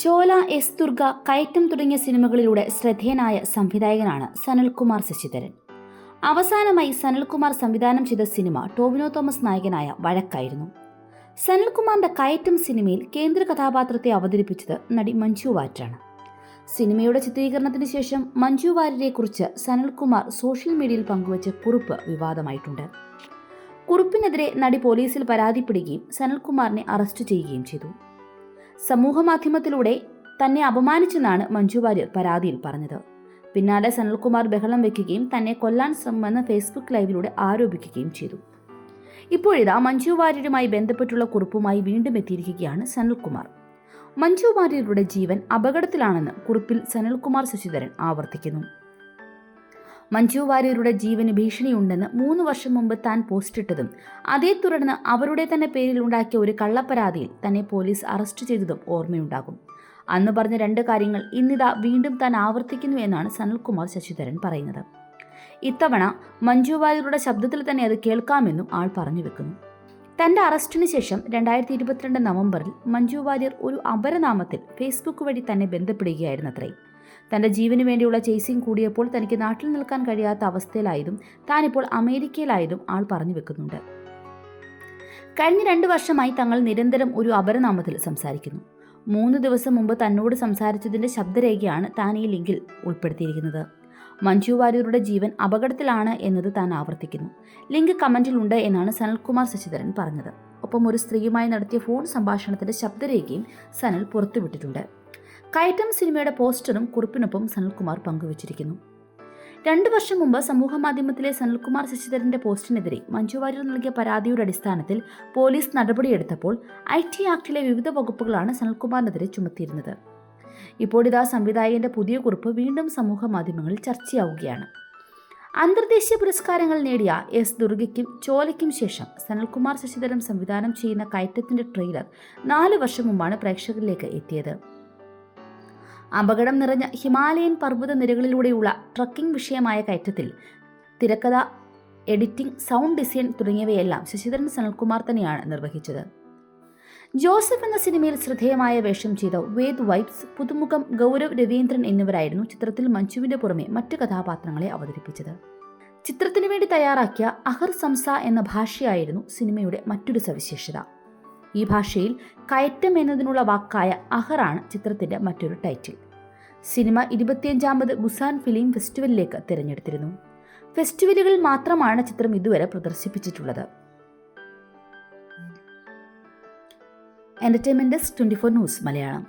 ചോല, S Durga, കയറ്റം തുടങ്ങിയ സിനിമകളിലൂടെ ശ്രദ്ധേയനായ സംവിധായകനാണ് സനൽകുമാർ ശശിധരൻ. അവസാനമായി സനൽകുമാർ സംവിധാനം ചെയ്ത സിനിമ ടോവിനോ തോമസ് നായകനായ വഴക്കായിരുന്നു. സനൽകുമാറിന്റെ കയറ്റം സിനിമയിൽ കേന്ദ്ര കഥാപാത്രത്തെ അവതരിപ്പിച്ചത് നടി മഞ്ജു വാര്യരാണ്. സിനിമയുടെ ചിത്രീകരണത്തിന് ശേഷം മഞ്ജു വാര്യരെക്കുറിച്ച് സനൽകുമാർ സോഷ്യൽ മീഡിയയിൽ പങ്കുവച്ച കുറിപ്പ് വിവാദമായിട്ടുണ്ട്. കുറിപ്പിനെതിരെ നടി പോലീസിൽ പരാതിപ്പെടുകയും സനൽകുമാറിനെ അറസ്റ്റ് ചെയ്യുകയും ചെയ്തു. സമൂഹമാധ്യമത്തിലൂടെ തന്നെ അപമാനിച്ചെന്നാണ് മഞ്ജു വാര്യർ പരാതിയിൽ പറഞ്ഞത്. പിന്നാലെ സനൽകുമാർ ബഹളം വെക്കുകയും തന്നെ കൊല്ലാൻ ശ്രമമെന്ന് ഫേസ്ബുക്ക് ലൈവിലൂടെ ആരോപിക്കുകയും ചെയ്തു. ഇപ്പോഴിതാ മഞ്ജു വാര്യരുമായി ബന്ധപ്പെട്ടുള്ള കുറിപ്പുമായി വീണ്ടും എത്തിയിരിക്കുകയാണ് സനൽകുമാർ. മഞ്ജു വാര്യരുടെ ജീവൻ അപകടത്തിലാണെന്ന് കുറിപ്പിൽ സനൽകുമാർ ശശിധരൻ ആവർത്തിക്കുന്നു. മഞ്ജു വാര്യരുടെ ജീവന് ഭീഷണിയുണ്ടെന്ന് 3 വർഷം മുമ്പ് താൻ പോസ്റ്റിട്ടതും അതേ തുടർന്ന് അവരുടെ തന്നെ പേരിൽ ഉണ്ടാക്കിയ ഒരു കള്ളപ്പരാതിയിൽ തന്നെ പോലീസ് അറസ്റ്റ് ചെയ്തതും ഓർമ്മയുണ്ടാകും. അന്ന് പറഞ്ഞ 2 കാര്യങ്ങൾ ഇന്നിതാ വീണ്ടും താൻ ആവർത്തിക്കുന്നു എന്നാണ് സനൽകുമാർ ശശിധരൻ പറയുന്നത്. ഇത്തവണ മഞ്ജു വാര്യരുടെ ശബ്ദത്തിൽ തന്നെ അത് കേൾക്കാമെന്നും ആൾ പറഞ്ഞു വെക്കുന്നു. തന്റെ അറസ്റ്റിന് ശേഷം 2022 നവംബറിൽ മഞ്ജു വാര്യർ ഒരു അപരനാമത്തിൽ ഫേസ്ബുക്ക് വഴി തന്നെ ബന്ധപ്പെടുകയായിരുന്നത്രേ. തന്റെ ജീവന് വേണ്ടിയുള്ള ചേസിംഗ് കൂടിയപ്പോൾ തനിക്ക് നാട്ടിൽ നിൽക്കാൻ കഴിയാത്ത അവസ്ഥയിലായതും താനിപ്പോൾ അമേരിക്കയിലായതും ആൾ പറഞ്ഞു വെക്കുന്നുണ്ട്. കഴിഞ്ഞ 2 വർഷമായി തങ്ങൾ നിരന്തരം ഒരു അപരനാമത്തിൽ സംസാരിക്കുന്നു. 3 ദിവസം മുമ്പ് തന്നോട് സംസാരിച്ചതിന്റെ ശബ്ദരേഖയാണ് താൻ ഈ ലിങ്കിൽ ഉൾപ്പെടുത്തിയിരിക്കുന്നത്. മഞ്ജു വാര്യരുടെ ജീവൻ അപകടത്തിലാണ് എന്നത് താൻ ആവർത്തിക്കുന്നു. ലിങ്ക് കമന്റിലുണ്ട് എന്നാണ് സനൽകുമാർ ശശിധരൻ പറഞ്ഞത്. ഒപ്പം ഒരു സ്ത്രീയുമായി നടത്തിയ ഫോൺ സംഭാഷണത്തിന്റെ ശബ്ദരേഖയും സനൽ പുറത്തുവിട്ടിട്ടുണ്ട്. കയറ്റം സിനിമയുടെ പോസ്റ്ററും കുറിപ്പിനൊപ്പം സനൽകുമാർ പങ്കുവച്ചിരിക്കുന്നു. 2 വർഷം മുമ്പ് സമൂഹമാധ്യമത്തിലെ സനൽകുമാർ ശശിധരന്റെ പോസ്റ്റിനെതിരെ മഞ്ജു വാര്യർ നൽകിയ പരാതിയുടെ അടിസ്ഥാനത്തിൽ പോലീസ് നടപടിയെടുത്തപ്പോൾ IT ആക്ടിലെ വിവിധ വകുപ്പുകളാണ് സനൽകുമാറിനെതിരെ ചുമത്തിയിരുന്നത്. ഇപ്പോഴിതാ സംവിധായകന്റെ പുതിയ കുറിപ്പ് വീണ്ടും സമൂഹ മാധ്യമങ്ങളിൽ ചർച്ചയാവുകയാണ്. അന്തർദേശീയ പുരസ്കാരങ്ങൾ നേടിയ എസ് ദുർഗയ്ക്കും ചോലയ്ക്കും ശേഷം സനൽകുമാർ ശശിധരൻ സംവിധാനം ചെയ്യുന്ന കയറ്റത്തിന്റെ ട്രെയിലർ 4 വർഷം മുമ്പാണ് പ്രേക്ഷകരിലേക്ക് എത്തിയത്. അപകടം നിറഞ്ഞ ഹിമാലയൻ പർവ്വത നിരകളിലൂടെയുള്ള ട്രക്കിംഗ് വിഷയമായ കയറ്റത്തിൽ തിരക്കഥ, എഡിറ്റിംഗ്, സൗണ്ട് ഡിസൈൻ തുടങ്ങിയവയെല്ലാം ശശിധരൻ സനൽകുമാർ തന്നെയാണ് നിർവഹിച്ചത്. ജോസഫ് എന്ന സിനിമയിൽ ശ്രദ്ധേയമായ വേഷം ചെയ്ത വേദ് വൈബ്സ്, പുതുമുഖം ഗൗരവ് രവീന്ദ്രൻ എന്നിവരായിരുന്നു ചിത്രത്തിൽ മഞ്ജുവിന്റെ പുറമെ മറ്റ് കഥാപാത്രങ്ങളെ അവതരിപ്പിച്ചത്. ചിത്രത്തിനു വേണ്ടി തയ്യാറാക്കിയ അഹർ സംസ എന്ന ഭാഷയായിരുന്നു സിനിമയുടെ മറ്റൊരു സവിശേഷത. ഈ ഭാഷയിൽ കയറ്റം എന്നതിനുള്ള വാക്കായ അഹറാണ് ചിത്രത്തിന്റെ മറ്റൊരു ടൈറ്റിൽ. സിനിമ 25ാമത് ബുസാൻ ഫിലിം ഫെസ്റ്റിവലിലേക്ക് തിരഞ്ഞെടുത്തിരുന്നു. ഫെസ്റ്റിവലുകളിൽ മാത്രമാണ് ചിത്രം ഇതുവരെ പ്രദർശിപ്പിച്ചിട്ടുള്ളത്. Entertainment desk 24 news Malayalam.